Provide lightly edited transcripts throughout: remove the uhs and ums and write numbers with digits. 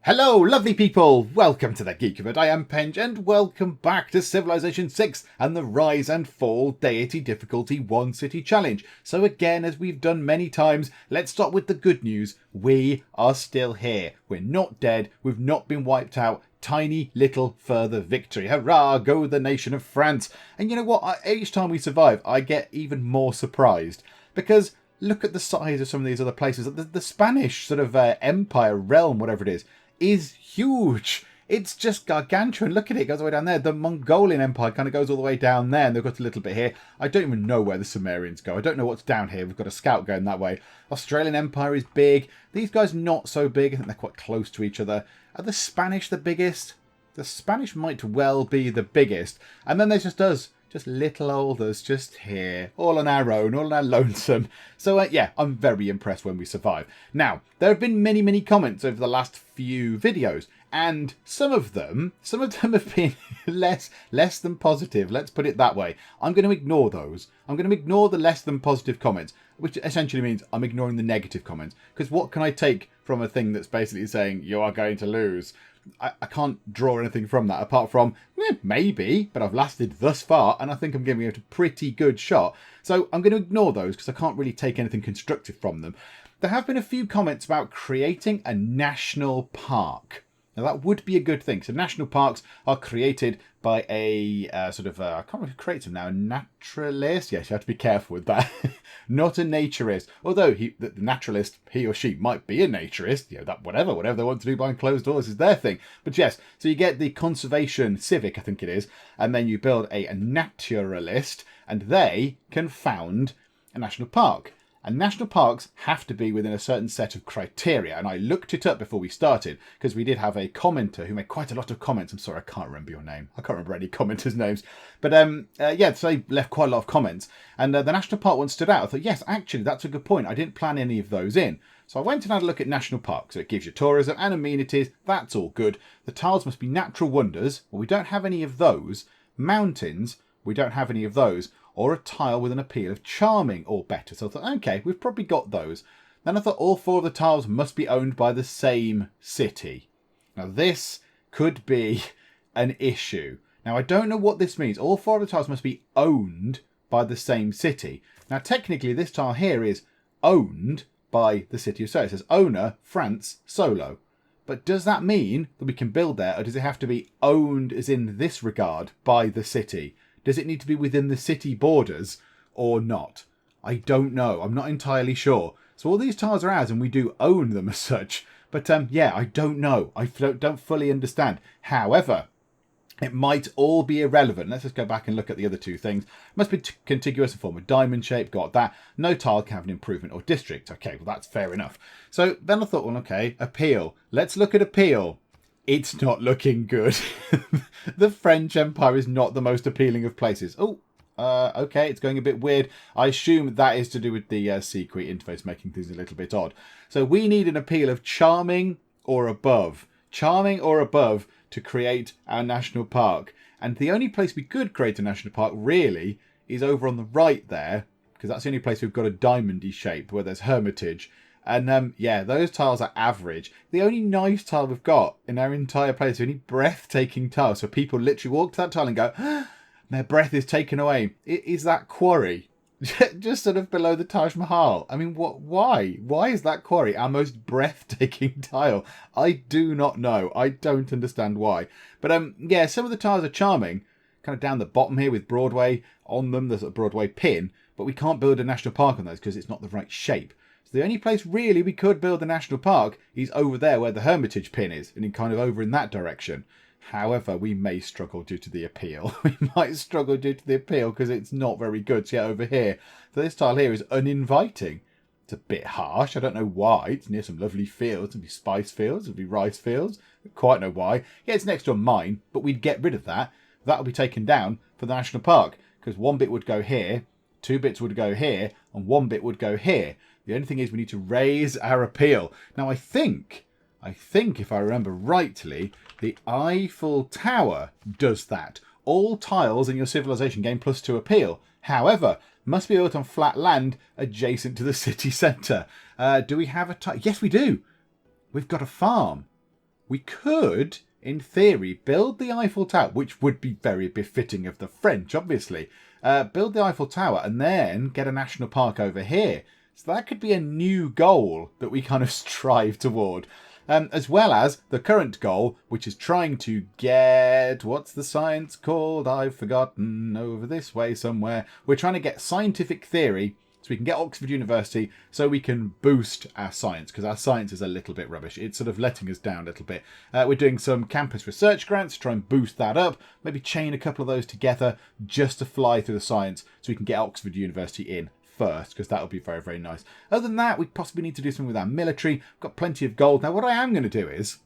Hello, lovely people! Welcome to the Geek of it. I am Penge, and welcome back to Civilization 6 and the Rise and Fall Deity Difficulty One City Challenge. So again, as we've done many times, let's start with the good news. We are still here. We're not dead. We've not been wiped out. Tiny little further victory. Hurrah! Go the nation of France. And you know what? Each time we survive, I get even more surprised. Because look at the size of some of these other places. The Spanish sort of empire, realm, whatever it is huge. It's just gargantuan. Look at it. It goes all the way down there. The Mongolian Empire kind of goes all the way down there, and they've got a little bit here. I don't even know where the Sumerians go. I don't know what's down here. We've got a scout going that way. Australian Empire is big. These guys not so big. I think they're quite close to each other. Are the Spanish the biggest? The Spanish might well be the biggest. And then there's just us. Just little old us, just here, all on our own, all on our lonesome. So yeah, I'm very impressed when we survive. Now, there have been many comments over the last few videos, and some of them have been less than positive. Let's put it that way. I'm going to ignore those. I'm going to ignore the less than positive comments, which essentially means I'm ignoring the negative comments. Because what can I take from a thing that's basically saying you are going to lose? I can't draw anything from that apart from maybe, but I've lasted thus far and I think I'm giving it a pretty good shot. So I'm going to ignore those because I can't really take anything constructive from them. There have been a few comments about creating a national park. Now that would be a good thing. So national parks are created by a I can't remember who creates them now, a naturalist. Yes, you have to be careful with that. Not a naturist. Although the naturalist, he or she might be a naturist. You know, that whatever they want to do behind closed doors is their thing. But yes, so you get the conservation civic, I think it is, and then you build a naturalist, and they can found a national park. And national parks have to be within a certain set of criteria. And I looked it up before we started because we did have a commenter who made quite a lot of comments. I'm sorry, I can't remember your name. I can't remember any commenters' names. But yeah, so they left quite a lot of comments. And the national park one stood out. I thought, yes, actually, that's a good point. I didn't plan any of those in. So I went and had a look at national parks. So it gives you tourism and amenities. That's all good. The tiles must be natural wonders. Well, we don't have any of those. Mountains, we don't have any of those. Or a tile with an appeal of charming or better. So I thought, okay, we've probably got those. Then I thought all four of the tiles must be owned by the same city. Now this could be an issue. Now I don't know what this means. All four of the tiles must be owned by the same city. Now technically this tile here is owned by the city of Solo. It says owner, France, Solo. But does that mean that we can build there, or does it have to be owned as in this regard by the city? Does it need to be within the city borders or not? I don't know. I'm not entirely sure. So all these tiles are ours and we do own them as such. But yeah, I don't know. I don't fully understand. However, it might all be irrelevant. Let's just go back and look at the other two things. Must be contiguous and form a diamond shape. Got that. No tile can have an improvement or district. Okay, well, that's fair enough. So then I thought, well, okay, appeal. Let's look at appeal. It's not looking good. The French Empire is not the most appealing of places. Oh, okay, it's going a bit weird. I assume that is to do with the secret interface making things a little bit odd. So we need an appeal of charming or above. Charming or above to create our national park. And the only place we could create a national park, really, is over on the right there. Because that's the only place we've got a diamondy shape where there's Hermitage. And yeah, those tiles are average. The only nice tile we've got in our entire place, the only breathtaking tile, so people literally walk to that tile and go, their breath is taken away. Is that quarry? Just sort of below the Taj Mahal. I mean, why? Why is that quarry our most breathtaking tile? I do not know. I don't understand why. But yeah, some of the tiles are charming. Kind of down the bottom here with Broadway on them. There's a Broadway pin. But we can't build a national park on those because it's not the right shape. So the only place really we could build a national park is over there where the Hermitage pin is, and kind of over in that direction. However, we may struggle due to the appeal. We might struggle due to the appeal because it's not very good to get over here. So this tile here is uninviting. It's a bit harsh. I don't know why. It's near some lovely fields. It'd be spice fields. It'd be rice fields. I don't quite know why. Yeah, it's next to a mine, but we'd get rid of that. That would be taken down for the national park because one bit would go here, 2 bits would go here, and 1 bit would go here. The only thing is we need to raise our appeal. Now, I think, if I remember rightly, the Eiffel Tower does that. All tiles in your civilization gain +2 appeal. However, must be built on flat land adjacent to the city centre. Do we have a tile? Yes, we do. We've got a farm. we could, in theory, build the Eiffel Tower, which would be very befitting of the French, obviously. Build the Eiffel Tower and then get a national park over here. So that could be a new goal that we kind of strive toward. As well as the current goal, which is trying to get... What's the science called? I've forgotten. Over this way somewhere. We're trying to get scientific theory so we can get Oxford University so we can boost our science, because our science is a little bit rubbish. It's sort of letting us down a little bit. We're doing some campus research grants to try and boost that up. Maybe chain a couple of those together just to fly through the science so we can get Oxford University in first, because that would be very, very nice. Other than that, we possibly need to do something with our military. We've got plenty of gold. Now, what I am going to do is...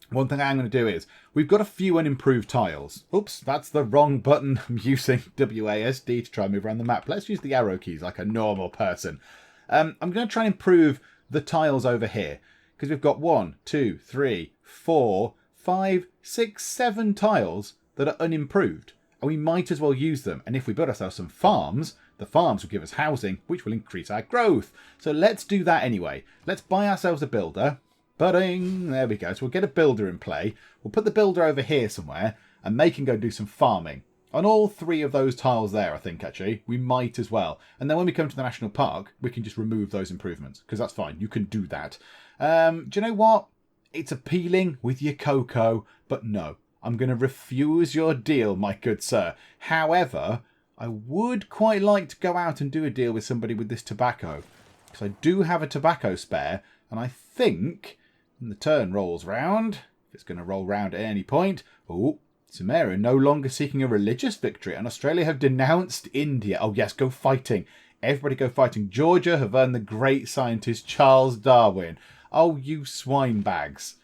One thing I'm going to do is, we've got a few unimproved tiles. Oops, that's the wrong button. I'm using WASD to try and move around the map. Let's use the arrow keys like a normal person. I'm going to try and improve the tiles over here, because we've got 1, 2, 3, 4, 5, 6, 7 tiles that are unimproved. And we might as well use them. And if we build ourselves some farms, the farms will give us housing, which will increase our growth. So let's do that anyway. Let's buy ourselves a builder. Budding, there we go. So we'll get a builder in play. We'll put the builder over here somewhere, and they can go do some farming. On all 3 of those tiles there, I think, actually, we might as well. And then when we come to the national park, we can just remove those improvements, because that's fine. You can do that. Do you know what? It's appealing with your cocoa, but no. I'm going to refuse your deal, my good sir. However, I would quite like to go out and do a deal with somebody with this tobacco, because I do have a tobacco spare, and I think... when the turn rolls round, if it's going to roll round at any point, oh, Sumera no longer seeking a religious victory, and Australia have denounced India. Oh yes, go fighting. Everybody go fighting. Georgia have earned the great scientist Charles Darwin. Oh, you swine bags.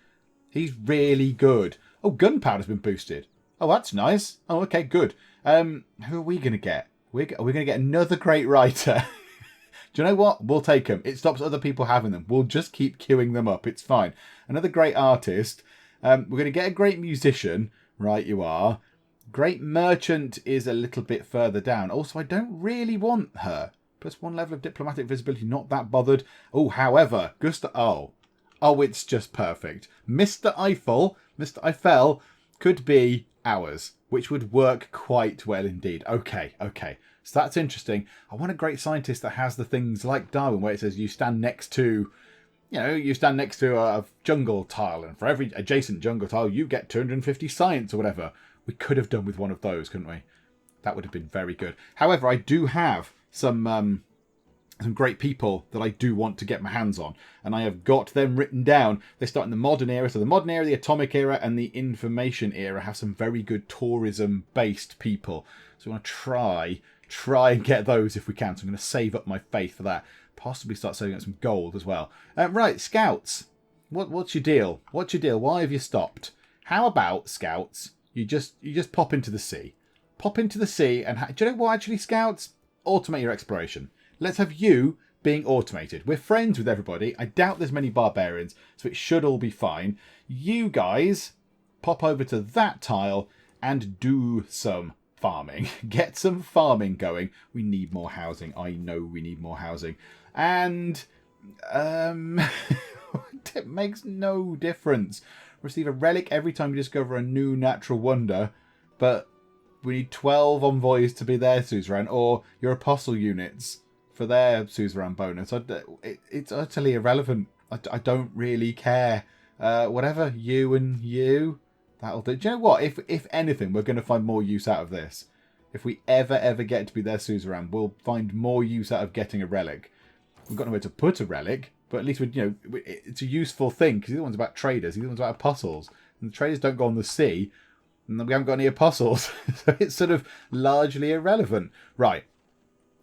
He's really good. Oh, gunpowder's been boosted. Oh, that's nice. Oh, okay, good. Who are we going to get? Are we going to get another great writer? Do you know what? We'll take them. It stops other people having them. We'll just keep queuing them up. It's fine. Another great artist. We're going to get a great musician. Right, you are. Great merchant is a little bit further down. Also, I don't really want her. +1 level of diplomatic visibility. Not that bothered. Oh, however, Gustav... Oh, it's just perfect. Mr Eiffel could be ours, which would work quite well indeed. Okay. So that's interesting. I want a great scientist that has the things like Darwin, where it says you stand next to, a jungle tile, and for every adjacent jungle tile, you get 250 science or whatever. We could have done with one of those, couldn't we? That would have been very good. However, I do have some great people that I do want to get my hands on, and I have got them written down. They start in the modern era, so the modern era, the atomic era, and the information era have some very good tourism-based people. So I want to try and get those if we can. So I'm going to save up my faith for that. Possibly start saving up some gold as well. Right, scouts. What's your deal? What's your deal? Why have you stopped? How about, scouts, you just pop into the sea. Pop into the sea and... do you know what, actually, scouts? Automate your exploration. Let's have you being automated. We're friends with everybody. I doubt there's many barbarians, so it should all be fine. You guys pop over to that tile and do some farming. Get some farming going. We need more housing. I know we need more housing. And it makes no difference. Receive a relic every time you discover a new natural wonder, but we need 12 envoys to be their suzerain, or your apostle units for their suzerain bonus. It's utterly irrelevant. I don't really care. Whatever, you and you, that'll do. Do you know what? If anything, we're going to find more use out of this. If we ever get to be their suzerain, we'll find more use out of getting a relic. We've got nowhere to put a relic, but at least it's a useful thing, because the other one's about traders, the other one's about apostles, and the traders don't go on the sea, and we haven't got any apostles, so it's sort of largely irrelevant. Right,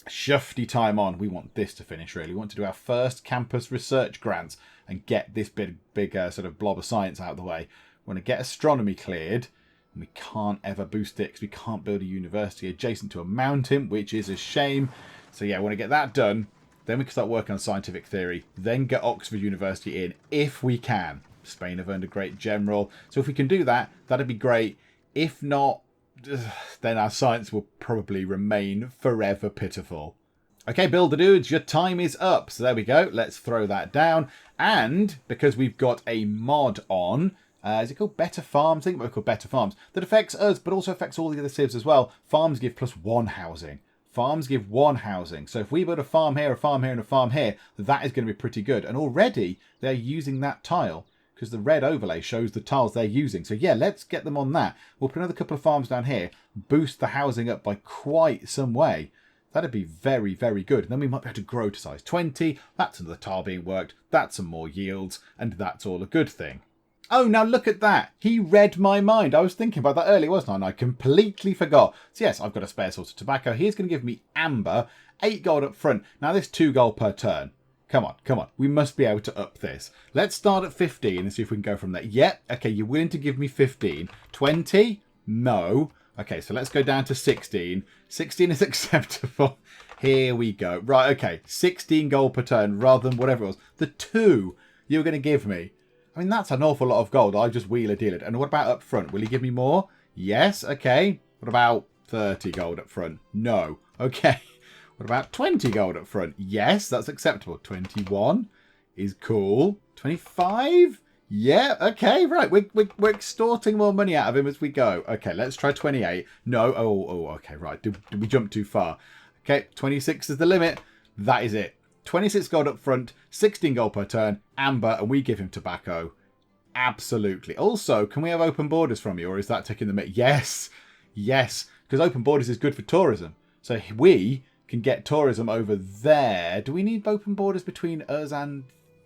shufty time on. We want this to finish, really. We want to do our first campus research grants and get this big sort of blob of science out of the way. We want to get astronomy cleared, and we can't ever boost it because we can't build a university adjacent to a mountain, which is a shame. So yeah, I want to get that done. Then we can start working on scientific theory. Then get Oxford University in, if we can. Spain have earned a great general. So if we can do that, that'd be great. If not, then our science will probably remain forever pitiful. Okay, builder dudes, your time is up. So there we go. Let's throw that down. And because we've got a mod on, Is it called Better Farms? I think it's called Better Farms. That affects us, but also affects all the other civs as well. Farms give +1 housing. Farms give 1 housing. So if we build a farm here, a farm here, and a farm here, that is going to be pretty good. And already they're using that tile because the red overlay shows the tiles they're using. So yeah, let's get them on that. We'll put another couple of farms down here, boost the housing up by quite some way. That'd be very, very good. And then we might be able to grow to size 20. That's another tile being worked. That's some more yields. And that's all a good thing. Oh, now look at that. He read my mind. I was thinking about that earlier, wasn't I? And I completely forgot. So yes, I've got a spare source of tobacco. He's going to give me amber, 8 gold up front. Now this 2 gold per turn. Come on, come on. We must be able to up this. Let's start at 15 and see if we can go from there. Yep. Okay, you're willing to give me 15. 20? No. Okay, so let's go down to 16. 16 is acceptable. Here we go. Right, okay. 16 gold per turn rather than whatever it was. The 2 you were going to give me. I mean, that's an awful lot of gold. I just wheeler deal it. And what about up front? Will he give me more? Yes. Okay. What about 30 gold up front? No. Okay. What about 20 gold up front? Yes, that's acceptable. 21 is cool. 25? Yeah. Okay. Right. We're extorting more money out of him as we go. Okay. Let's try 28. No. Oh. Okay. Right. Did we jump too far? Okay. 26 is the limit. That is it. 26 gold up front, 16 gold per turn, amber, and we give him tobacco. Absolutely. Also, can we have open borders from you, or is that taking the mick? Yes. Yes. Because open borders is good for tourism. So we can get tourism over there. Do we need open borders between us and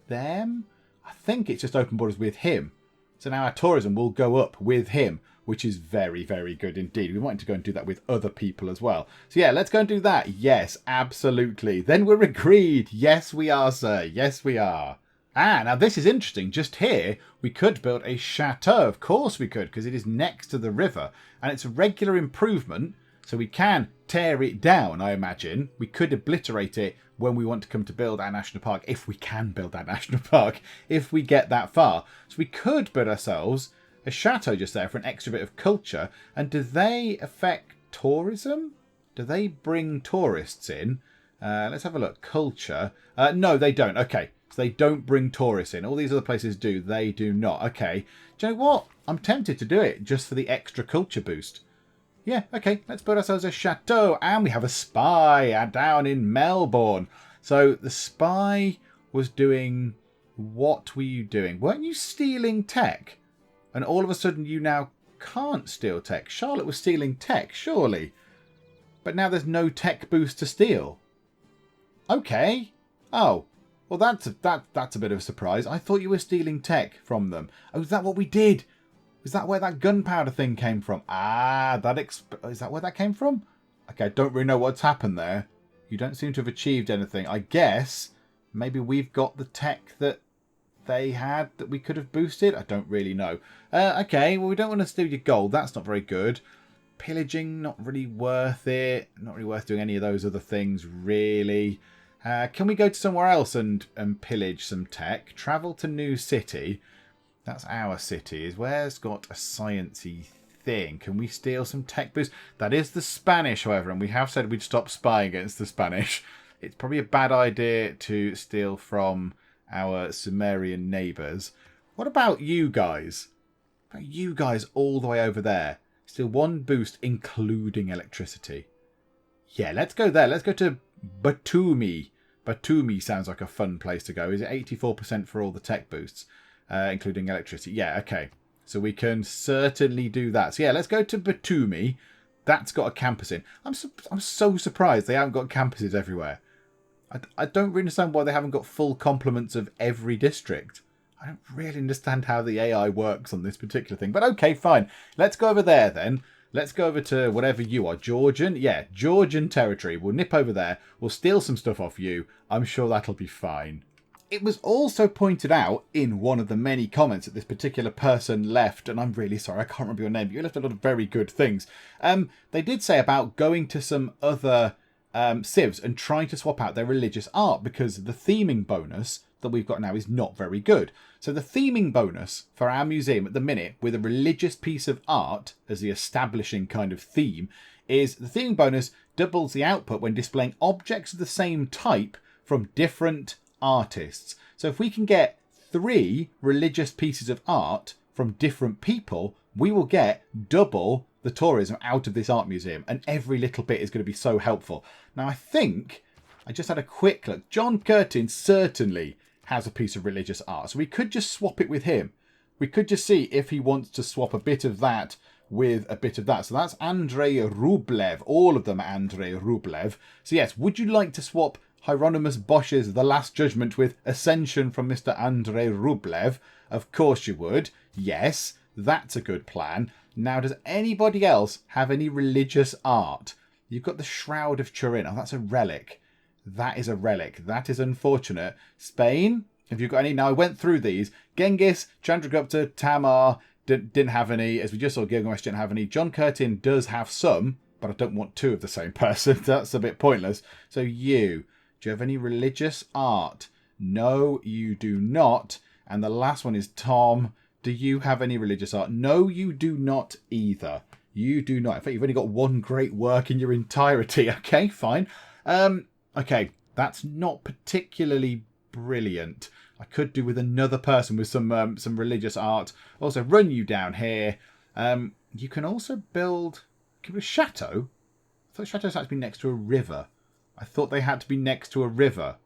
them? I think it's just open borders with him. So now our tourism will go up with him, which is very, very good indeed. We want to go and do that with other people as well. So yeah, let's go and do that. Yes, absolutely. Then we're agreed. Yes, we are, sir. Yes, we are. Ah, now this is interesting. Just here, we could build a chateau. Of course we could, because it is next to the river. And it's a regular improvement, so we can tear it down, I imagine. We could obliterate it when we want to come to build our national park, if we can build our national park, if we get that far. So we could build ourselves a chateau just there for an extra bit of culture. And do they affect tourism? Do they bring tourists in? Let's have a look. Culture. No, they don't. Okay. So they don't bring tourists in. All these other places do. They do not. Okay. Do you know what? I'm tempted to do it just for the extra culture boost. Yeah, okay. Let's build ourselves a chateau. And we have a spy down in Melbourne. So the spy was doing... What were you doing? Weren't you stealing tech? And all of a sudden you now can't steal tech. Charlotte was stealing tech, surely. But now there's no tech boost to steal. Okay. Oh. Well, that's a bit of a surprise. I thought you were stealing tech from them. Oh, is that what we did? Is that where that gunpowder thing came from? Ah, is that where that came from? Okay, I don't really know what's happened there. You don't seem to have achieved anything. I guess maybe we've got the tech that they had that we could have boosted. I don't really know. Okay, well, we don't want to steal your gold. That's not very good. Pillaging, not really worth it. Not really worth doing any of those other things, really. Can we go to somewhere else and pillage some tech? Travel to new city. That's our city. Where's got a sciencey thing? Can we steal some tech boost? That is the Spanish, however, and we have said we'd stop spying against the Spanish. It's probably a bad idea to steal from our Sumerian neighbours. What about you guys? What about you guys all the way over there? Still 1 boost, including electricity. Yeah, let's go there. Let's go to Batumi. Batumi sounds like a fun place to go. Is it 84% for all the tech boosts, including electricity? Yeah, okay. So we can certainly do that. So yeah, let's go to Batumi. That's got a campus in. I'm so surprised they haven't got campuses everywhere. I don't really understand why they haven't got full complements of every district. I don't really understand how the AI works on this particular thing. But okay, fine. Let's go over there then. Let's go over to whatever you are. Georgian? Yeah, Georgian territory. We'll nip over there. We'll steal some stuff off you. I'm sure that'll be fine. It was also pointed out in one of the many comments that this particular person left, and I'm really sorry, I can't remember your name, but you left a lot of very good things. They did say about going to some other civs and trying to swap out their religious art because the theming bonus that we've got now is not very good. So the theming bonus for our museum at the minute with a religious piece of art as the establishing kind of theme is the theming bonus doubles the output when displaying objects of the same type from different artists. So if we can get 3 religious pieces of art from different people, we will get double the tourism out of this art museum. And every little bit is going to be so helpful. Now, I think I just had a quick look. John Curtin certainly has a piece of religious art. So we could just swap it with him. We could just see if he wants to swap a bit of that with a bit of that. So that's Andrei Rublev. All of them are Andrei Rublev. So yes, would you like to swap Hieronymus Bosch's The Last Judgment with Ascension from Mr. Andrei Rublev? Of course you would. Yes, that's a good plan. Now, does anybody else have any religious art? You've got the Shroud of Turin. Oh, that's a relic. That is a relic. That is unfortunate. Spain, have you got any? Now, I went through these. Genghis, Chandragupta, Tamar didn't have any. As we just saw, Gilgamesh didn't have any. John Curtin does have some, but I don't want two of the same person. That's a bit pointless. So do you have any religious art? No, you do not. And the last one is Tom. Do you have any religious art? No, you do not either. You do not. In fact, you've only got one great work in your entirety. Okay, fine. Okay, that's not particularly brilliant. I could do with another person with some religious art. Also, run you down here. You can also build a chateau. I thought chateaus had to be next to a river. I thought they had to be next to a river.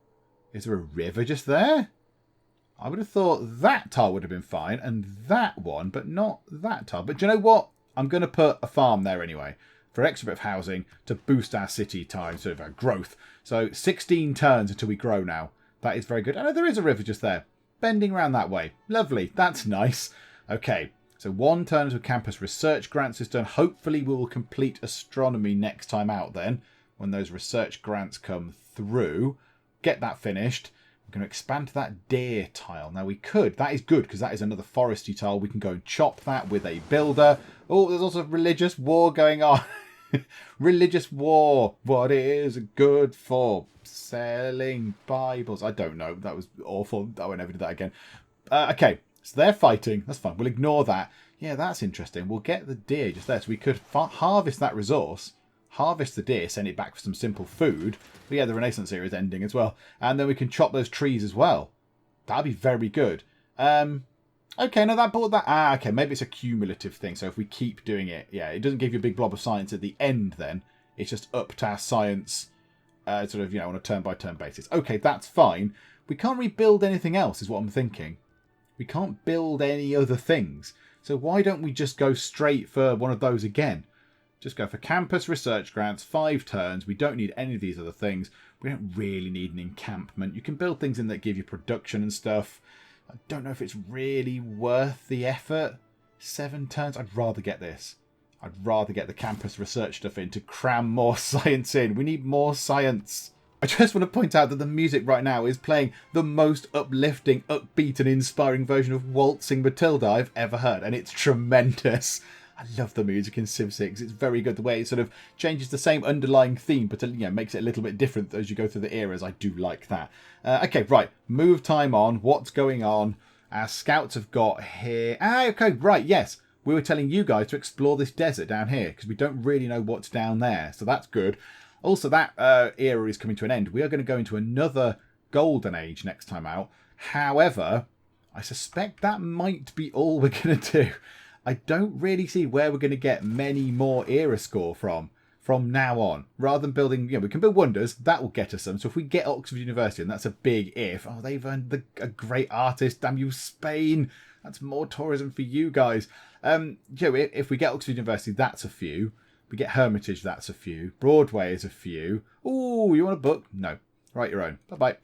Is there a river just there? I would have thought that tile would have been fine, and that one, but not that tile. But do you know what? I'm going to put a farm there anyway, for extra bit of housing to boost our city time, sort of our growth. So 16 turns until we grow now. That is very good. I know there is a river just there, bending around that way. Lovely. That's nice. Okay, so 1 turn to a campus research grants is done. Hopefully we will complete astronomy next time out then, when those research grants come through. Get that finished. We're going to expand to that deer tile. Now we could. That is good because that is another foresty tile. We can go and chop that with a builder. Oh, there's also religious war going on. Religious war. What is good for? Selling Bibles. I don't know. That was awful. I won't ever do that again. Okay, so they're fighting. That's fine. We'll ignore that. Yeah, that's interesting. We'll get the deer just there. So we could harvest that resource. Harvest the deer, send it back for some simple food. But yeah, the Renaissance era is ending as well. And then we can chop those trees as well. That'd be very good. Okay, no, that brought that. Ah, okay, maybe it's a cumulative thing. So if we keep doing it, yeah, it doesn't give you a big blob of science at the end then. It's just up to our science, sort of, on a turn-by-turn basis. Okay, that's fine. We can't rebuild anything else, is what I'm thinking. We can't build any other things. So why don't we just go straight for one of those again? Just go for campus research grants, 5 turns. We don't need any of these other things. We don't really need an encampment. You can build things in that give you production and stuff. I don't know if it's really worth the effort. 7 turns. I'd rather get this. I'd rather get the campus research stuff in to cram more science in. We need more science. I just want to point out that the music right now is playing the most uplifting, upbeat and inspiring version of Waltzing Matilda I've ever heard. And it's tremendous. I love the music in Civ 6. It's very good the way it sort of changes the same underlying theme, but makes it a little bit different as you go through the eras. I do like that. Okay, right. Move time on. What's going on? Our scouts have got here. Ah, okay, right, yes. We were telling you guys to explore this desert down here because we don't really know what's down there. So that's good. Also, that era is coming to an end. We are going to go into another golden age next time out. However, I suspect that might be all we're going to do. I don't really see where we're going to get many more era score from now on. Rather than building, we can build wonders. That will get us some. So if we get Oxford University, and that's a big if. Oh, they've earned a great artist. Damn you, Spain. That's more tourism for you guys. If we get Oxford University, that's a few. We get Hermitage, that's a few. Broadway is a few. Ooh, you want a book? No. Write your own. Bye-bye.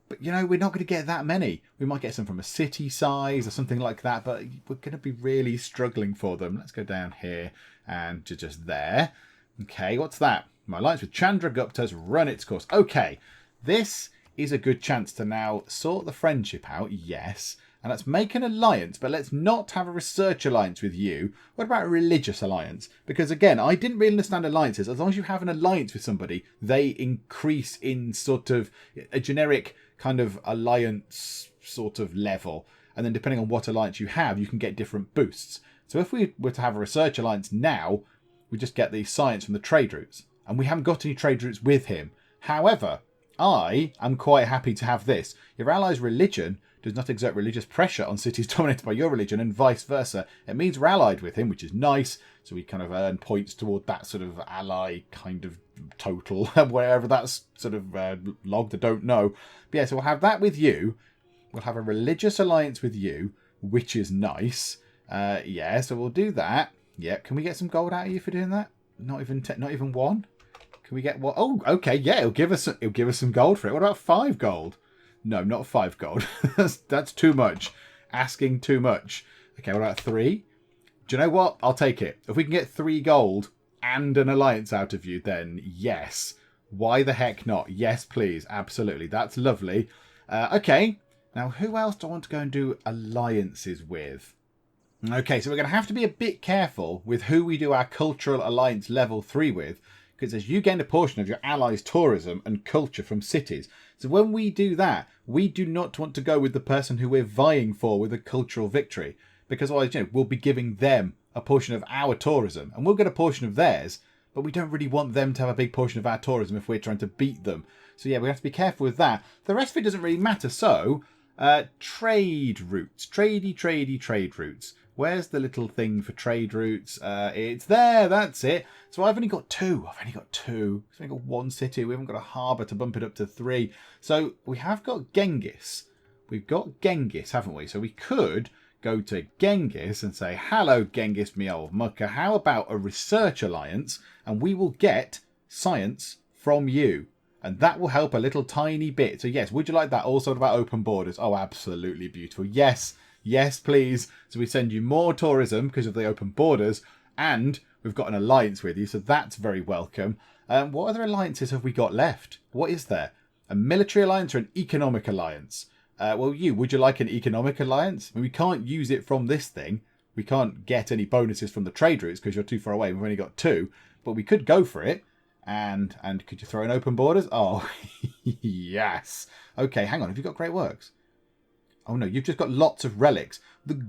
But, we're not going to get that many. We might get some from a city size or something like that, but we're going to be really struggling for them. Let's go down here and to just there. Okay, what's that? My alliance with Chandragupta's run its course. Okay, this is a good chance to now sort the friendship out, yes. And let's make an alliance, but let's not have a research alliance with you. What about a religious alliance? Because again, I didn't really understand alliances. As long as you have an alliance with somebody, they increase in sort of a generic kind of alliance sort of level. And then depending on what alliance you have, you can get different boosts. So if we were to have a research alliance now, we just get the science from the trade routes. And we haven't got any trade routes with him. However, I am quite happy to have this. Your ally's religion does not exert religious pressure on cities dominated by your religion and vice versa. It means we're allied with him, which is nice. So we kind of earn points toward that sort of ally kind of total, wherever that's sort of logged, I don't know. But yeah, so we'll have that with you. We'll have a religious alliance with you, which is nice. Yeah, so we'll do that. Yeah, can we get some gold out of you for doing that? Not even one? Can we get what? Oh, okay, yeah, it'll give us some gold for it. What about 5 gold? No, not 5 gold. that's too much. Asking too much. Okay, what about 3? Do you know what? I'll take it. If we can get 3 gold and an alliance out of you, then yes. Why the heck not? Yes, please. Absolutely. That's lovely. Okay. Now, who else do I want to go and do alliances with? Okay, so we're going to have to be a bit careful with who we do our cultural alliance level 3 with, because as you gain a portion of your allies' tourism and culture from cities. So when we do that, we do not want to go with the person who we're vying for with a cultural victory, because otherwise, we'll be giving them a portion of our tourism, and we'll get a portion of theirs, but we don't really want them to have a big portion of our tourism if we're trying to beat them. So yeah, we have to be careful with that. The rest of it doesn't really matter. So, trade routes. Tradey trade routes. Where's the little thing for trade routes? It's there, that's it. So I've only got 2. I've only got 1 city. We haven't got a harbour to bump it up to 3. So we have got Genghis. We've got Genghis, haven't we? So we could go to Genghis and say, hello, Genghis, me old mucker. How about a research alliance? And we will get science from you. And that will help a little tiny bit. So yes, would you like that? Also about open borders. Oh, absolutely beautiful. Yes. Yes, please. So we send you more tourism because of the open borders, and we've got an alliance with you, so that's very welcome. What other alliances have we got left? What is there? A military alliance or an economic alliance? Well, would you like an economic alliance? I mean, we can't use it from this thing. We can't get any bonuses from the trade routes because you're too far away. We've only got 2, but we could go for it. And could you throw in open borders? Oh, yes. Okay, hang on. Have you got great works? Oh no, you've just got lots of relics. The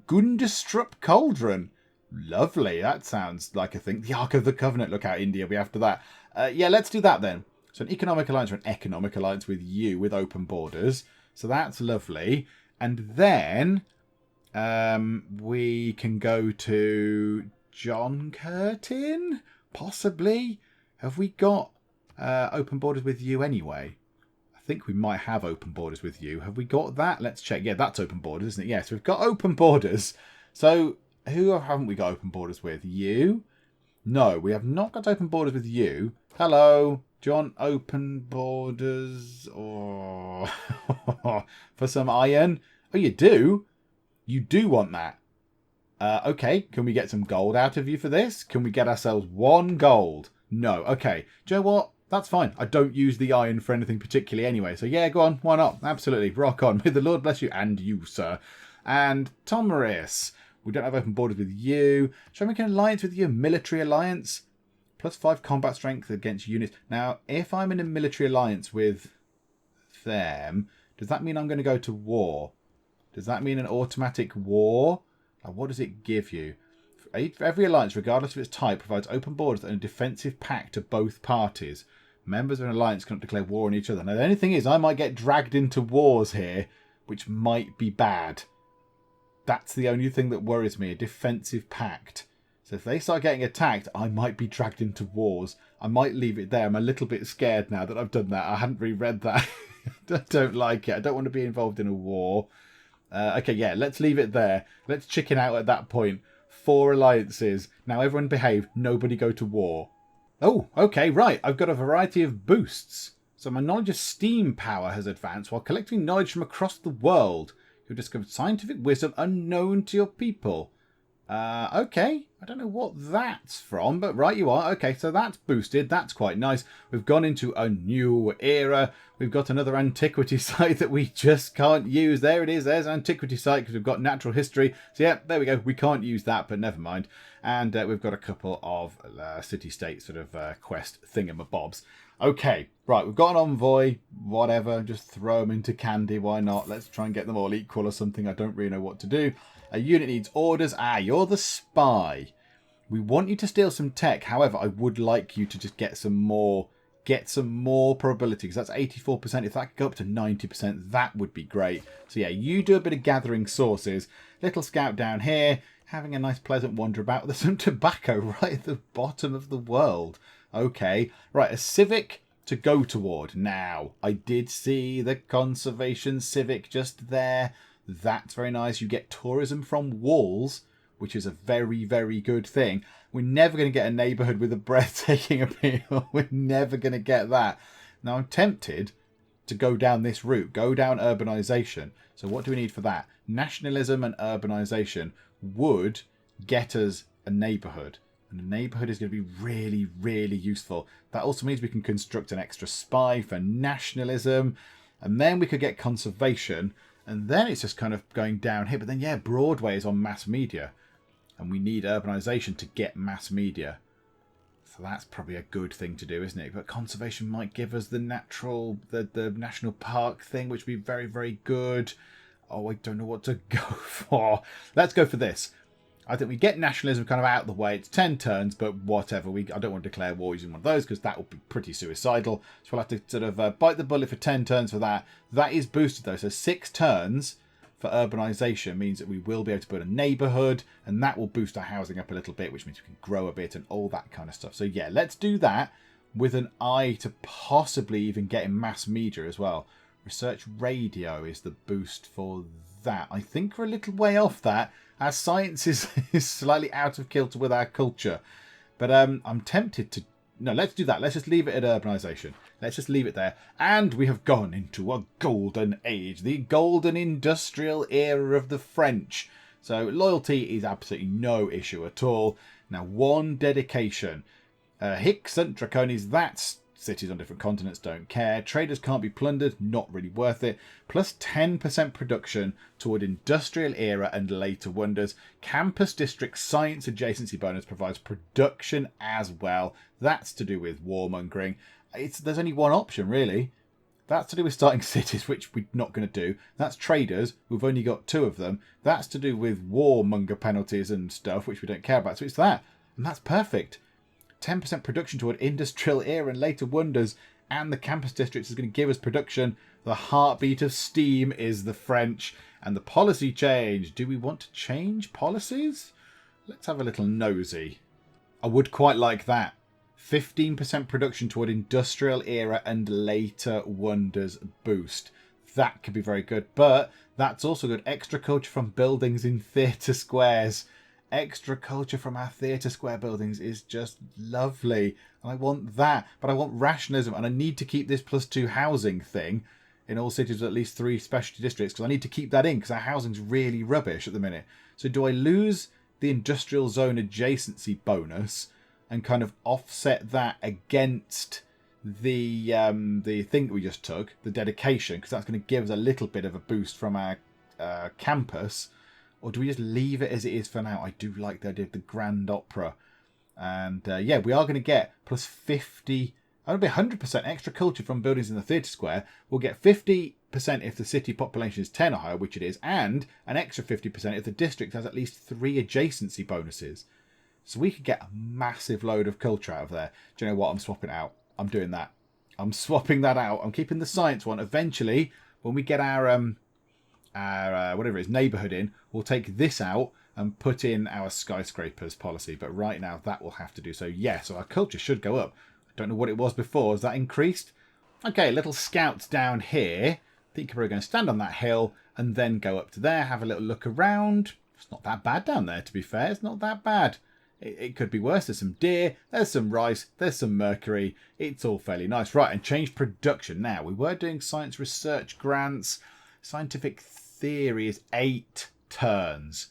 Gundestrup Cauldron. Lovely. That sounds like a thing. The Ark of the Covenant. Look out, India. We after that. Yeah, let's do that then. So an economic alliance or an economic alliance with you with open borders. So that's lovely. And then we can go to John Curtin, possibly. Have we got open borders with you anyway? I think we might have open borders with you. Have we got that? Let's check. Yeah, that's open borders, isn't it? Yes, we've got open borders. So who haven't we got open borders with? You? No, we have not got open borders with you. Hello, John. Open borders or for some iron? Oh, you do? You do want that? Okay, can we get some gold out of you for this? Can we get ourselves 1 gold? No. Okay. Do you know what? That's fine. I don't use the iron for anything particularly anyway. So yeah, go on. Why not? Absolutely. Rock on. May the Lord bless you and you, sir. And Tomris. We don't have open borders with you. Shall we make an alliance with you? A military alliance? +5 combat strength against units. Now, if I'm in a military alliance with them, does that mean I'm going to go to war? Does that mean an automatic war? What does it give you? Every alliance, regardless of its type, provides open borders and a defensive pact to both parties. Members of an alliance cannot declare war on each other. Now, the only thing is, I might get dragged into wars here, which might be bad. That's the only thing that worries me, a defensive pact. So if they start getting attacked, I might be dragged into wars. I might leave it there. I'm a little bit scared now that I've done that. I hadn't reread that. I don't like it. I don't want to be involved in a war. Okay, yeah, let's leave it there. Let's chicken out at that point. 4 alliances. Now everyone behave. Nobody go to war. Oh, okay, right. I've got a variety of boosts. So my knowledge of steam power has advanced while collecting knowledge from across the world. You've discovered scientific wisdom unknown to your people. Okay. I don't know what that's from, but right you are. Okay, so that's boosted. That's quite nice. We've gone into a new era. We've got another antiquity site that we just can't use. There it is. There's an antiquity site because we've got natural history. So yeah, there we go. We can't use that, but never mind. And we've got a couple of city-state sort of quest thingamabobs. Okay, right, we've got an envoy, whatever, just throw them into candy, why not? Let's try and get them all equal or something, I don't really know what to do. A unit needs orders. You're the spy. We want you to steal some tech, however, I would like you to just get some more get some more probability, because that's 84%. If that could go up to 90%, that would be great. So yeah, you do a bit of gathering sources. Little scout down here, having a nice pleasant wander about. There's some tobacco right at the bottom of the world. Okay, right, a civic to go toward. Now, I did see the conservation civic just there. That's very nice. You get tourism from walls, which is a very, very good thing. We're never going to get a neighbourhood with a breathtaking appeal. We're never going to get that. Now, I'm tempted to go down this route, go down urbanisation. So what do we need for that? Nationalism and urbanisation would get us a neighbourhood. And a neighbourhood is going to be really, really useful. That also means we can construct an extra spy for nationalism. And then we could get conservation. And then it's just kind of going down here. But then, yeah, Broadway is on mass media. And we need urbanisation to get mass media. So that's probably a good thing to do, isn't it? But conservation might give us the natural, the national park thing, which would be very, very good. Oh, I don't know what to go for. Let's go for this. I think we get nationalism kind of out of the way. It's 10 turns, but whatever. I don't want to declare war using one of those because that would be pretty suicidal. So we'll have to sort of bite the bullet for 10 turns for that. That is boosted though. So 6 turns for urbanisation means that we will be able to build a neighbourhood, and that will boost our housing up a little bit, which means we can grow a bit and all that kind of stuff. So yeah, let's do that with an eye to possibly even getting mass media as well. Research radio is the boost for that. I think we're a little way off that. Our science is slightly out of kilter with our culture. But I'm tempted to... No, let's do that. Let's just leave it at urbanisation. Let's just leave it there. And we have gone into a golden age. The golden industrial era of the French. So loyalty is absolutely no issue at all. Now, one dedication. Hicks and Draconis, that's... Cities on different continents don't care. Traders can't be plundered, not really worth it. Plus 10% production toward industrial era and later wonders. Campus district science adjacency bonus provides production as well. That's to do with warmongering. There's only one option really. That's to do with starting cities, which we're not going to do. That's traders. We've only got 2 of them. That's to do with warmonger penalties and stuff, which we don't care about. So it's that. And that's perfect. 10% production toward industrial era and later wonders, and the campus districts is going to give us production. The heartbeat of steam is the French. And the policy change. Do we want to change policies? Let's have a little nosy. I would quite like that. 15% production toward industrial era and later wonders boost. That could be very good, but that's also good. Extra culture from buildings in theatre squares. Extra culture from our theatre square buildings is just lovely. And I want that. But I want rationalism. And I need to keep this +2 housing thing in all cities with at least 3 specialty districts. Because I need to keep that in because our housing's really rubbish at the minute. So do I lose the industrial zone adjacency bonus and kind of offset that against the thing that we just took, the dedication? Because that's going to give us a little bit of a boost from our campus. Or do we just leave it as it is for now? I do like the idea of the Grand Opera. And yeah, we are going to get plus 50... That'll be 100% extra culture from buildings in the theatre square. We'll get 50% if the city population is 10 or higher, which it is. And an extra 50% if the district has at least 3 adjacency bonuses. So we could get a massive load of culture out of there. Do you know what? I'm swapping it out. I'm doing that. I'm swapping that out. I'm keeping the science one. Eventually, when we get our whatever it is, neighbourhood in, we'll take this out and put in our skyscrapers policy. But right now, that will have to do. So yeah, so our culture should go up. I don't know what it was before. Has that increased? Okay, little scouts down here. I think we're going to stand on that hill and then go up to there, have a little look around. It's not that bad down there, to be fair. It's not that bad. It could be worse. There's some deer, there's some rice, there's some mercury. It's all fairly nice. Right, and change production. Now, we were doing science research grants. Scientific theory is 8 turns.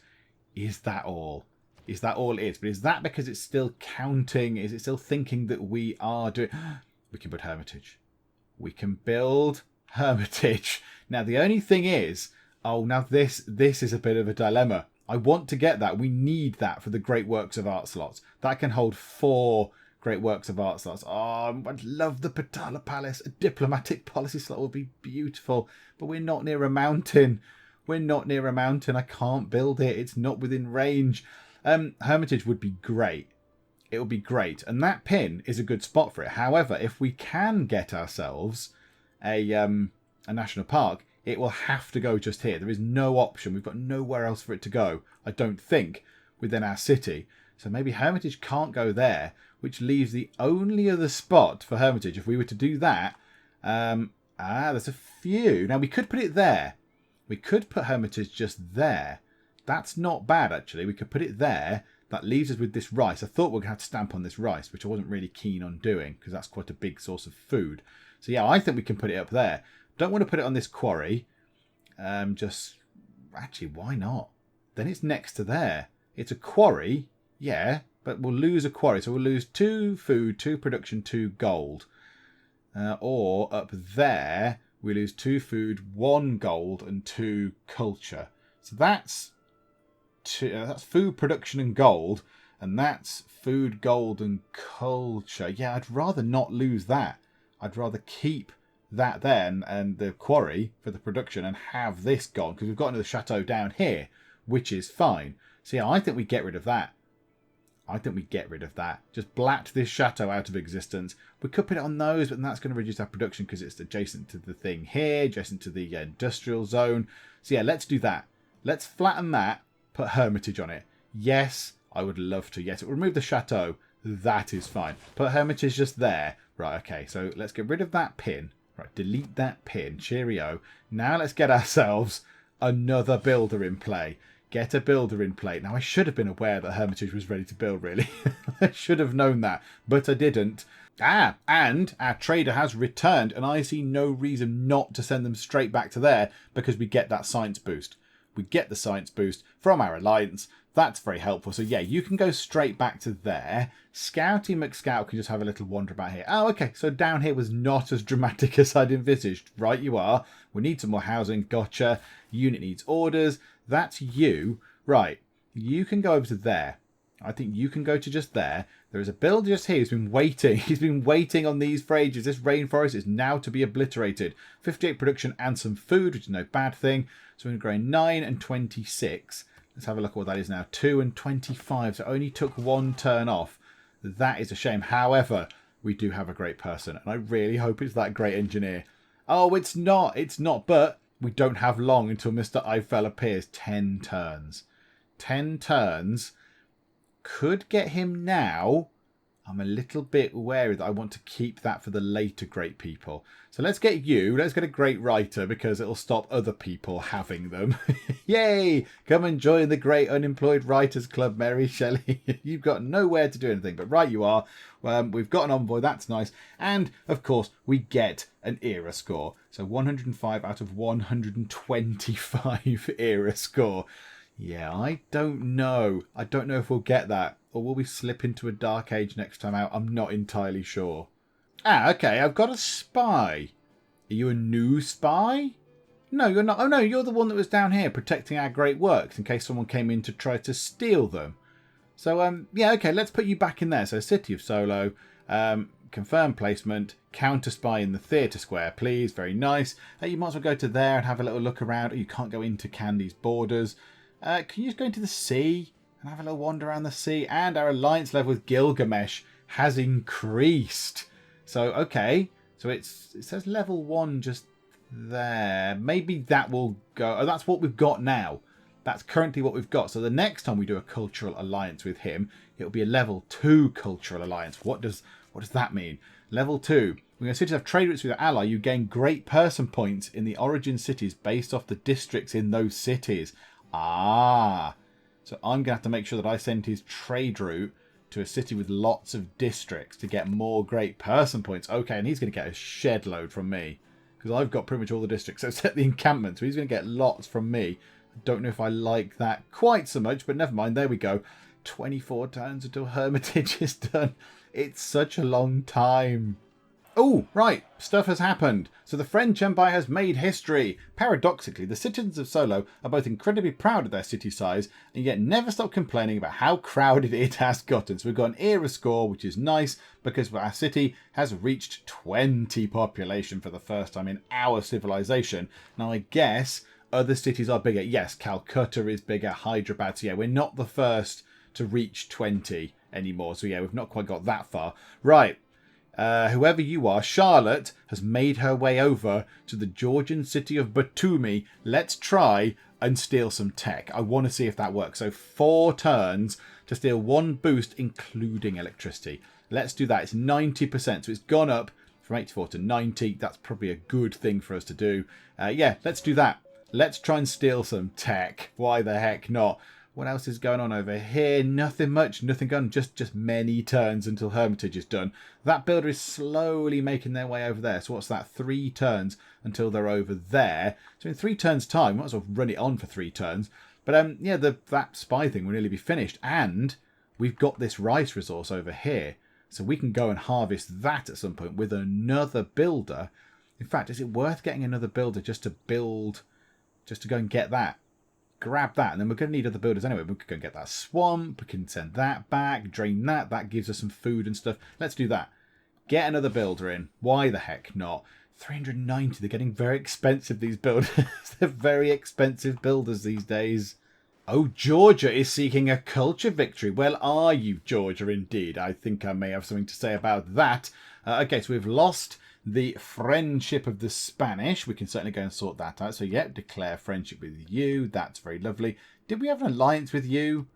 Is that all? Is that all it is? But is that because it's still counting? Is it still thinking that we are doing... We can build Hermitage. We can build Hermitage. Now, the only thing is... Oh, now this is a bit of a dilemma. I want to get that. We need that for the Great Works of Art slots. That can hold 4 Great Works of Art slots. Oh, I'd love the Patala Palace. A diplomatic policy slot would be beautiful. But we're not near a mountain. We're not near a mountain. I can't build it. It's not within range. Hermitage would be great. it would be great. And that pin is a good spot for it. However, if we can get ourselves a national park, it will have to go just here. There is no option. We've got nowhere else for it to go, I don't think, within our city. So maybe Hermitage can't go there, which leaves the only other spot for Hermitage. If we were to do that, there's a few. Now, we could put it there. We could put Hermitage just there. That's not bad, actually. We could put it there. That leaves us with this rice. I thought we were going to have to stamp on this rice, which I wasn't really keen on doing because that's quite a big source of food. So, yeah, I think we can put it up there. Don't want to put it on this quarry. Actually, why not? Then it's next to there. It's a quarry, yeah, but we'll lose a quarry. So we'll lose 2 food, 2 production, 2 gold. Or up there, we lose 2 food, 1 gold, and 2 culture. So that's food, production, and gold. And that's food, gold, and culture. Yeah, I'd rather not lose that. I'd rather keep that then and the quarry for the production and have this gone. Because we've got another chateau down here, which is fine. So yeah, I think we get rid of that. Just blat this chateau out of existence. We could put it on those, but that's going to reduce our production because it's adjacent to the thing here, adjacent to the industrial zone. So yeah, let's do that. Let's flatten that, put Hermitage on it. Yes, I would love to. Yes, it will remove the chateau. That is fine. Put Hermitage just there. Right, okay, so let's get rid of that pin. Right, delete that pin. Cheerio. Now let's get ourselves another builder in play. Get a builder in play. Now, I should have been aware that Hermitage was ready to build, really. I should have known that, but I didn't. And our trader has returned, and I see no reason not to send them straight back to there because we get that science boost. We get the science boost from our alliance. That's very helpful. So, yeah, you can go straight back to there. Scouty McScout can just have a little wander about here. Oh, okay, so down here was not as dramatic as I'd envisaged. Right, you are. We need some more housing. Gotcha. Unit needs orders. That's you. Right, you can go over to there. I think you can go to just there. There is a builder just here who's been waiting. He's been waiting on these for ages. This rainforest is now to be obliterated. 58 production and some food, which is no bad thing. So we're going to grow 9 and 26. Let's have a look at what that is now. 2 and 25. So it only took 1 turn off. That is a shame. However, we do have a great person. And I really hope it's that great engineer. Oh, it's not. It's not. But we don't have long until Mr Eiffel appears. 10 turns. 10 turns. Could get him now. I'm a little bit wary that I want to keep that for the later great people. So let's get you. Let's get a great writer because it'll stop other people having them. Yay! Come and join the Great Unemployed Writers Club, Mary Shelley. You've got nowhere to do anything, but right you are. We've got an envoy. That's nice. And, of course, we get an era score. So 105 out of 125 era score. Yeah, I don't know. I don't know if we'll get that. Or will we slip into a dark age next time out? I'm not entirely sure. Okay, I've got a spy. Are you a new spy? No, you're not. Oh, no, you're the one that was down here protecting our great works in case someone came in to try to steal them. So, yeah, okay, let's put you back in there. So, City of Solo, confirm placement, counter spy in the theatre square, please. Very nice. You might as well go to there and have a little look around. Oh, you can't go into Candy's borders. Can you just go into the sea and have a little wander around the sea? And our alliance level with Gilgamesh has increased. So, okay. So it says level 1 just there. Maybe that will go. Oh, that's what we've got now. That's currently what we've got. So the next time we do a cultural alliance with him, it'll be a level 2 cultural alliance. What does that mean? Level 2. When your cities have trade routes with your ally, you gain great person points in the origin cities based off the districts in those cities. Ah, so I'm going to have to make sure that I send his trade route to a city with lots of districts to get more great person points. Okay, and he's going to get a shed load from me because I've got pretty much all the districts except the encampment. So he's going to get lots from me. I don't know if I like that quite so much, but never mind. There we go. 24 turns until Hermitage is done. It's such a long time. Oh, right. Stuff has happened. So the French Empire has made history. Paradoxically, the citizens of Solo are both incredibly proud of their city size and yet never stop complaining about how crowded it has gotten. So we've got an era score, which is nice because our city has reached 20 population for the first time in our civilization. Now, I guess other cities are bigger. Yes, Calcutta is bigger, Hyderabad. So yeah, we're not the first to reach 20 anymore. So yeah, we've not quite got that far. Right. Whoever you are, Charlotte has made her way over to the Georgian city of Batumi. Let's try and steal some tech. I want to see if that works. So 4 turns to steal 1 boost, including electricity. Let's do that. It's 90%. So it's gone up from 84 to 90. That's probably a good thing for us to do. Yeah, let's do that. Let's try and steal some tech. Why the heck not? What else is going on over here? Nothing much. Nothing going. Just many turns until Hermitage is done. That builder is slowly making their way over there. So what's that? 3 turns until they're over there. So in 3 turns' time, might as well run it on for 3 turns. But yeah, that spy thing will nearly be finished. And we've got this rice resource over here. So we can go and harvest that at some point with another builder. In fact, is it worth getting another builder just to build, just to go and get that? Grab that, and then we're going to need other builders anyway. We could go and get that swamp, we can send that back, drain that, that gives us some food and stuff. Let's do that. Get another builder in. Why the heck not? 390, they're getting very expensive, these builders. They're very expensive builders these days. Oh, Georgia is seeking a culture victory. Well, are you, Georgia, indeed? I think I may have something to say about that. Okay, so we've lost the friendship of the Spanish. We can certainly go and sort that out. So, yeah, declare friendship with you. That's very lovely. Did we have an alliance with you?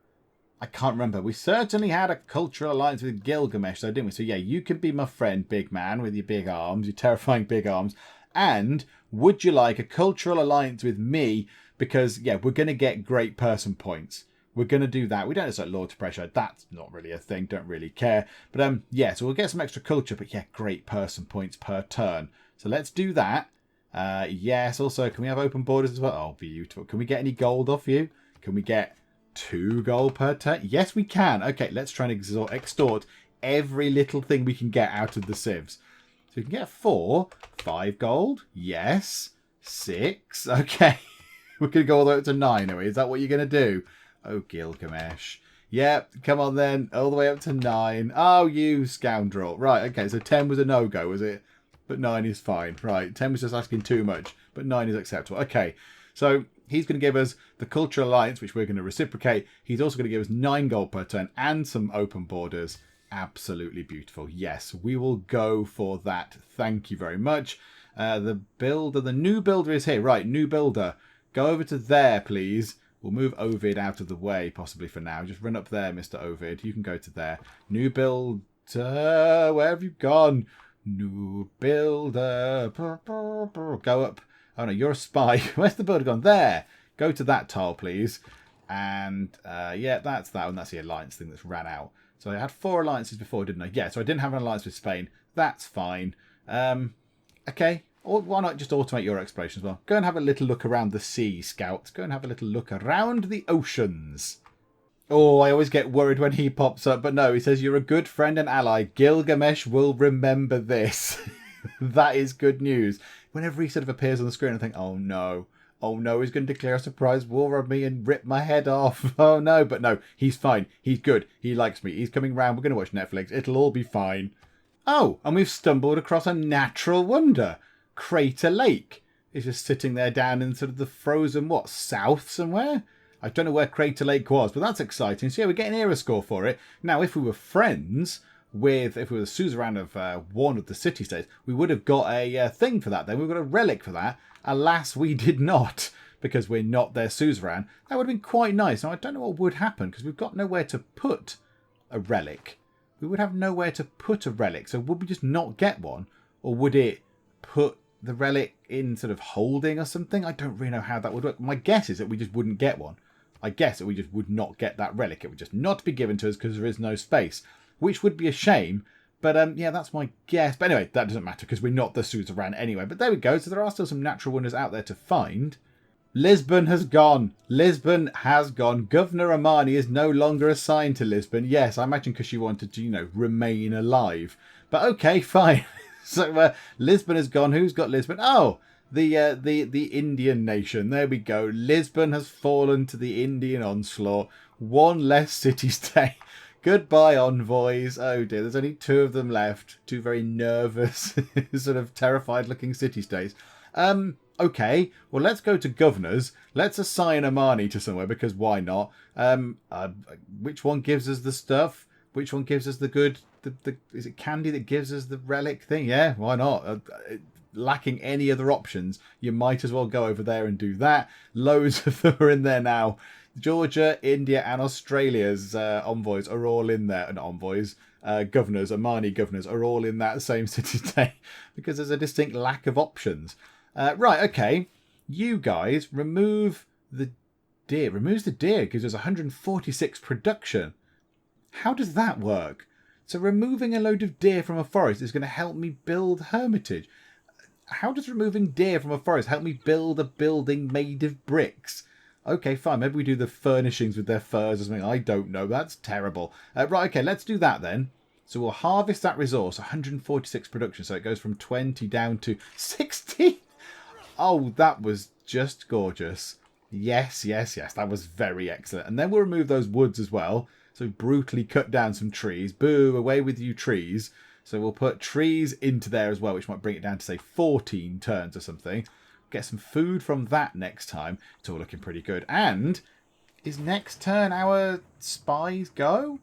I can't remember. We certainly had a cultural alliance with Gilgamesh, though, didn't we? So, yeah, you can be my friend, big man, with your big arms, your terrifying big arms. And would you like a cultural alliance with me? Because, yeah, we're going to get great person points. We're going to do that. We don't necessarily Lord to pressure. That's not really a thing. Don't really care. But, yeah, so we'll get some extra culture. But, yeah, great person points per turn. So let's do that. Yes, also, can we have open borders as well? Oh, beautiful. Can we get any gold off you? Can we get 2 gold per turn? Yes, we can. Okay, let's try and extort every little thing we can get out of the Civs. So we can get 4. 5 gold. Yes. 6. Okay. We're going to go all the way up to 9, are we? Is that what you're going to do? Oh, Gilgamesh. Yep, come on then. All the way up to 9. Oh, you scoundrel. Right, okay, so 10 was a no-go, was it? But 9 is fine. Right, 10 was just asking too much, but 9 is acceptable. Okay, so he's going to give us the Cultural Alliance, which we're going to reciprocate. He's also going to give us 9 gold per turn and some open borders. Absolutely beautiful. Yes, we will go for that. Thank you very much. The new builder is here. Right, new builder. Go over to there, please. We'll move Ovid out of the way, possibly for now. Just run up there, Mr. Ovid. You can go to there. New builder. Where have you gone? New builder. Go up. Oh, no, you're a spy. Where's the builder gone? There. Go to that tile, please. And, yeah, that's that one. That's the alliance thing that's ran out. So I had 4 alliances before, didn't I? Yeah, so I didn't have an alliance with Spain. That's fine. Okay. Or why not just automate your exploration as well? Go and have a little look around the sea, scouts. Go and have a little look around the oceans. Oh, I always get worried when he pops up. But no, he says, you're a good friend and ally. Gilgamesh will remember this. That is good news. Whenever he sort of appears on the screen, I think, oh no. Oh no, he's going to declare a surprise war on me and rip my head off. Oh no, but no, he's fine. He's good. He likes me. He's coming round. We're going to watch Netflix. It'll all be fine. Oh, and we've stumbled across a natural wonder. Crater Lake is just sitting there down in sort of the frozen, south somewhere? I don't know where Crater Lake was, but that's exciting. So yeah, we're getting an era score for it. Now, if we were friends with, if we were the suzerain of one of the city-states, we would have got a thing for that then. We've got a relic for that. Alas, we did not, because we're not their suzerain. That would have been quite nice. Now, I don't know what would happen, because we've got nowhere to put a relic. We would have nowhere to put a relic. So would we just not get one? Or would it put the relic in sort of holding or something? I don't really know how that would work. My guess is that we just wouldn't get one. I guess that we just would not get that relic. It would just not be given to us because there is no space, which would be a shame. But yeah, that's my guess. But anyway, that doesn't matter because we're not the suzerain anyway. But there we go. So there are still some natural wonders out there to find. Lisbon has gone. Lisbon has gone. Governor Amani is no longer assigned to Lisbon. Yes, I imagine because she wanted to, remain alive. But okay, fine. So Lisbon has gone. Who's got Lisbon? Oh, the Indian nation. There we go. Lisbon has fallen to the Indian onslaught. 1 less city-state. Goodbye, envoys. Oh dear, there's only 2 of them left. 2 very nervous, sort of terrified-looking city-states. Okay, well, let's go to governors. Let's assign Amani to somewhere, because why not? Which one gives us the stuff? Which one gives us the good... is it candy that gives us the relic thing? Yeah, why not? Lacking any other options, you might as well go over there and do that. Loads of them are in there now. Georgia, India and Australia's envoys are all in there. Not envoys, governors, Omani governors are all in that same city today because there's a distinct lack of options. Right, okay. You guys remove the deer. Removes the deer because there's 146 production. How does that work? So removing a load of deer from a forest is going to help me build hermitage. How does removing deer from a forest help me build a building made of bricks? Okay, fine. Maybe we do the furnishings with their furs or something. I don't know. That's terrible. Right, okay, let's do that then. So we'll harvest that resource, 146 production. So it goes from 20 down to 60. Oh, that was just gorgeous. Yes, yes, yes. That was very excellent. And then we'll remove those woods as well. So brutally cut down some trees. Boo, away with you trees. So we'll put trees into there as well, which might bring it down to, say, 14 turns or something. Get some food from that next time. It's all looking pretty good. And is next turn our spies go?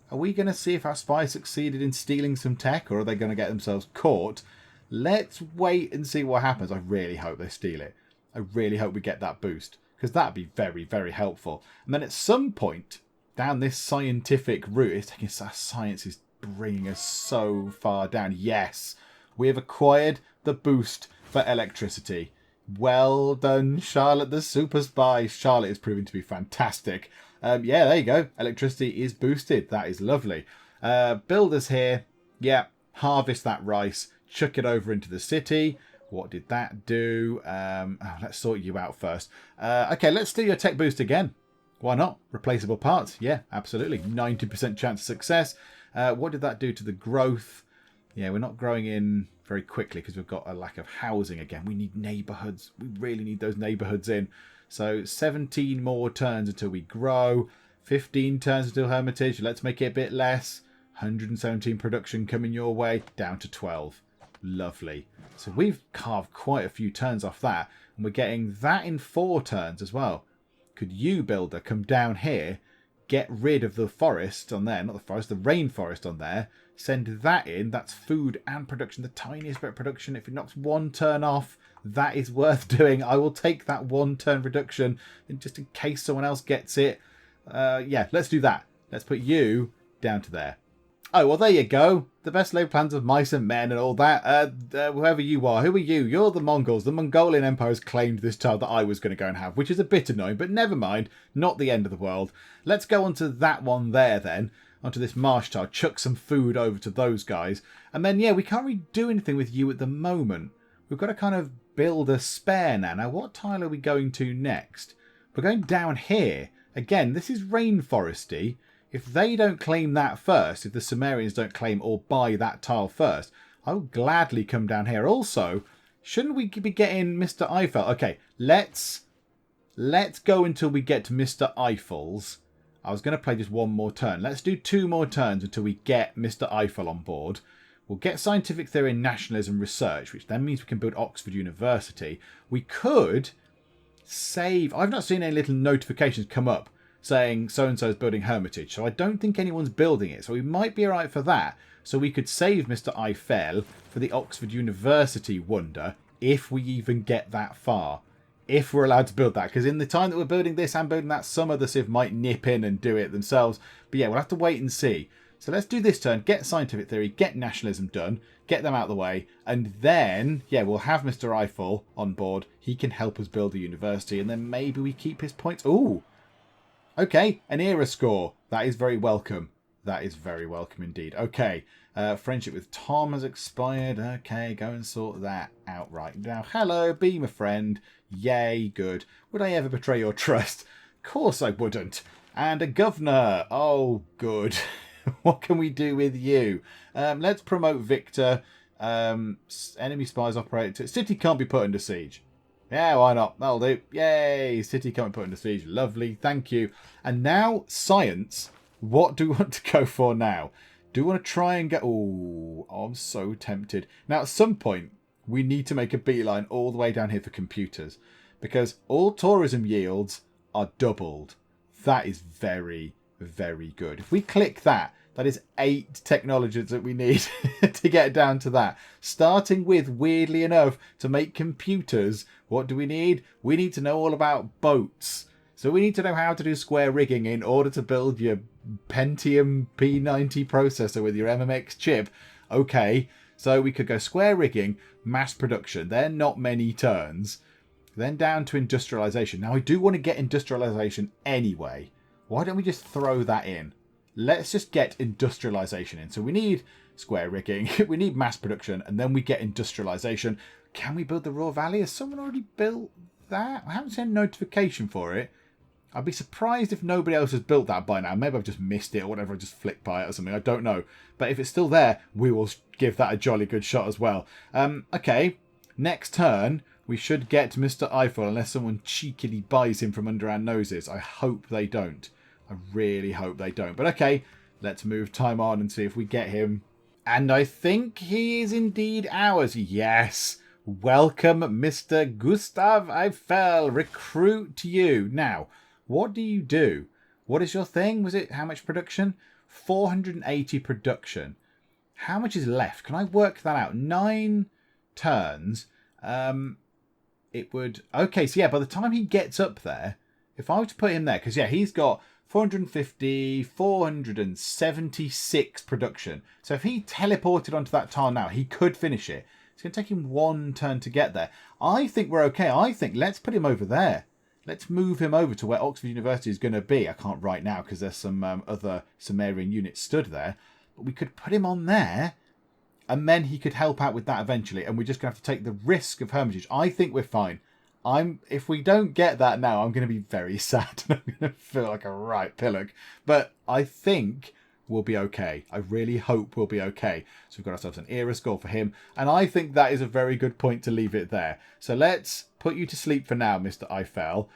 Are we going to see if our spies succeeded in stealing some tech, or are they going to get themselves caught? Let's wait and see what happens. I really hope they steal it. I really hope we get that boost, because that'd be very, very helpful. And then at some point down this scientific route, it's taking science is bringing us so far down. Yes, we have acquired the boost for electricity. Well done, Charlotte the super spy. Charlotte is proving to be fantastic. Yeah, there you go. Electricity is boosted. That is lovely. Builders here. Yeah, harvest that rice. Chuck it over into the city. What did that do? Let's sort you out first. Okay, let's do your tech boost again. Why not? Replaceable parts. Yeah, absolutely. 90% chance of success. What did that do to the growth? Yeah, we're not growing in very quickly because we've got a lack of housing again. We need neighbourhoods. We really need those neighbourhoods in. So 17 more turns until we grow. 15 turns until hermitage. Let's make it a bit less. 117 production coming your way. Down to 12. Lovely. So we've carved quite a few turns off that. And we're getting that in 4 turns as well. Could you, builder, come down here, get rid of the forest on there, not the forest, the rainforest on there, send that in, that's food and production, the tiniest bit of production. If it knocks 1 turn off, that is worth doing. I will take that 1 turn reduction, and just in case someone else gets it. Yeah, let's do that. Let's put you down to there. Oh, well, there you go. The best laid plans of mice and men and all that. Whoever you are, who are you? You're the Mongols. The Mongolian Empire has claimed this tile that I was going to go and have, which is a bit annoying, but never mind. Not the end of the world. Let's go on to that one there then. Onto this marsh tile. Chuck some food over to those guys. And then, yeah, we can't really do anything with you at the moment. We've got to kind of build a spare now. Now, what tile are we going to next? We're going down here. Again, this is rainforesty. If they don't claim that first, if the Sumerians don't claim or buy that tile first, I will gladly come down here. Also, shouldn't we be getting Mr. Eiffel? Okay, let's go until we get to Mr. Eiffel's. I was going to play just 1 more turn. Let's do 2 more turns until we get Mr. Eiffel on board. We'll get scientific theory and nationalism research, which then means we can build Oxford University. We could save... I've not seen any little notifications come up saying so-and-so is building Hermitage. So I don't think anyone's building it. So we might be alright for that. So we could save Mr. Eiffel for the Oxford University wonder if we even get that far. If we're allowed to build that. Because in the time that we're building this and building that, some of the Civ might nip in and do it themselves. But yeah, we'll have to wait and see. So let's do this turn. Get scientific theory. Get nationalism done. Get them out of the way. And then, yeah, we'll have Mr. Eiffel on board. He can help us build a university. And then maybe we keep his points. Ooh. Okay, an era score. That is very welcome. That is very welcome indeed. Okay, friendship with Tom has expired. Okay, go and sort that out right now. Hello, be my friend. Yay, good. Would I ever betray your trust? Of course I wouldn't. And a governor. Oh, good. What can we do with you? Let's promote Victor. Enemy spies operate. City can't be put under siege. Yeah, why not? That'll do. Yay! City can't be put under siege. Lovely. Thank you. And now, science. What do we want to go for now? Do we want to try and get... Oh, I'm so tempted. Now, at some point, we need to make a beeline all the way down here for computers. Because all tourism yields are doubled. That is very, very good. If we click that, That is 8 technologies that we need to get down to that. Starting with, weirdly enough, to make computers, what do we need? We need to know all about boats. So we need to know how to do square rigging in order to build your Pentium P90 processor with your MMX chip. Okay, so we could go square rigging, mass production. They're not many turns. Then down to industrialization. Now, I do want to get industrialization anyway. Why don't we just throw that in? Let's just get industrialization in. So we need square rigging, we need mass production, and then we get industrialization. Can we build the Raw Valley? Has someone already built that? I haven't seen a notification for it. I'd be surprised if nobody else has built that by now. Maybe I've just missed it or whatever. I just flicked by it or something. I don't know. But if it's still there, we will give that a jolly good shot as well. Okay, next turn, we should get Mr Eiffel unless someone cheekily buys him from under our noses. I hope they don't. I really hope they don't. But okay, let's move time on and see if we get him. And I think he is indeed ours. Yes. Welcome, Mr. Gustav Eiffel. Recruit you. Now, what do you do? What is your thing? Was it how much production? 480 production. How much is left? Can I work that out? 9 turns. It would... Okay, so yeah, by the time he gets up there, if I were to put him there, because yeah, he's got 450, 476 production. So if he teleported onto that tile now, he could finish it. It's going to take him 1 turn to get there. I think we're okay. I think let's put him over there. Let's move him over to where Oxford University is going to be. I can't right now because there's some other Sumerian units stood there. But we could put him on there. And then he could help out with that eventually. And we're just going to have to take the risk of Hermitage. I think we're fine. If we don't get that now, I'm going to be very sad. And I'm going to feel like a right pillock. But I think we'll be okay. I really hope we'll be okay. So we've got ourselves an era score for him. And I think that is a very good point to leave it there. So let's put you to sleep for now, Mr. Eiffel.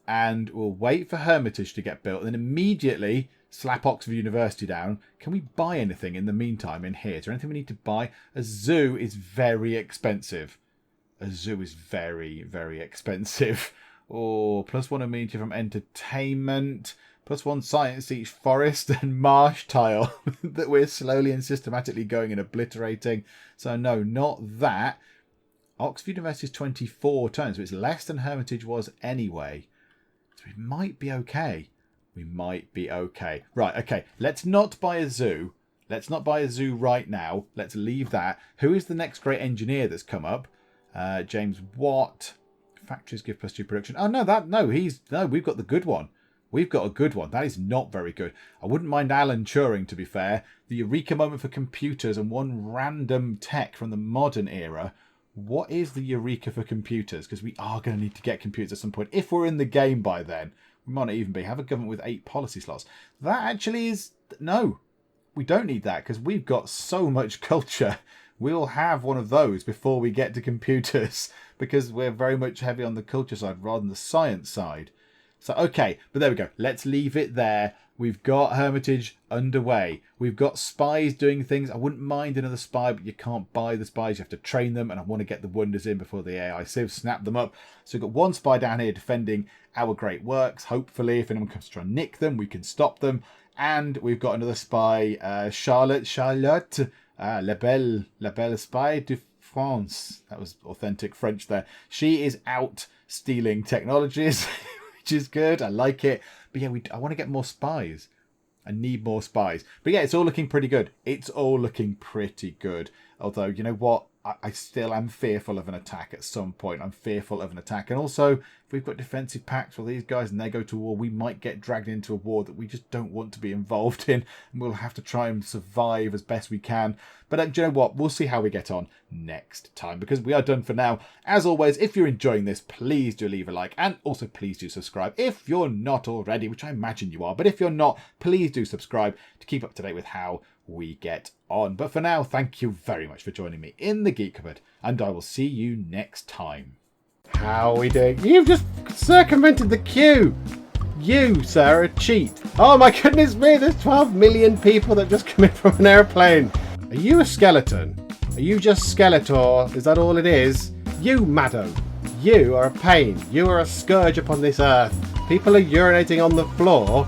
And we'll wait for Hermitage to get built. And then immediately slap Oxford University down. Can we buy anything in the meantime in here? Is there anything we need to buy? A zoo is very expensive. A zoo is very, very expensive. Oh, +1 immunity from entertainment. +1 science each forest and marsh tile that we're slowly and systematically going and obliterating. So no, not that. Oxford University is 24 turns, so it's less than Hermitage was anyway. So we might be okay. We might be okay. Right, okay. Let's not buy a zoo. Let's not buy a zoo right now. Let's leave that. Who is the next great engineer that's come up? James Watt. Factories give +2 production. Oh, no, we've got the good one. We've got a good one. That is not very good. I wouldn't mind Alan Turing, to be fair. The Eureka moment for computers and one random tech from the modern era. What is the Eureka for computers? Because we are going to need to get computers at some point. If we're in the game by then. We might not even be. Have a government with 8 policy slots. That actually is... No, we don't need that because we've got so much culture. We'll have one of those before we get to computers because we're very much heavy on the culture side rather than the science side. So, okay, but there we go. Let's leave it there. We've got Hermitage underway. We've got spies doing things. I wouldn't mind another spy, but you can't buy the spies. You have to train them, and I want to get the wonders in before the AI Civs snap them up. So we've got 1 spy down here defending our great works. Hopefully, if anyone comes to try and nick them, we can stop them. And we've got another spy, Charlotte, La Belle Spy de France. That was authentic French there. She is out stealing technologies, which is good. I like it. But yeah, I want to get more spies. I need more spies. But yeah, it's all looking pretty good. It's all looking pretty good. Although, you know what? I still am fearful of an attack at some point. I'm fearful of an attack. And also, if we've got defensive pacts for these guys and they go to war, we might get dragged into a war that we just don't want to be involved in. And we'll have to try and survive as best we can. But do you know what? We'll see how we get on next time because we are done for now. As always, if you're enjoying this, please do leave a like and also please do subscribe if you're not already, which I imagine you are. But if you're not, please do subscribe to keep up to date with how we get on. But for now, thank you very much for joining me in the Geek Cupboard, and I will see you next time. How are we doing? You've just circumvented the queue. You, sir, are a cheat. Oh my goodness me, there's 12 million people that just come in from an airplane. Are you a skeleton? Are you just Skeletor? Is that all it is? You, madam, you are a pain. You are a scourge upon this earth. People are urinating on the floor.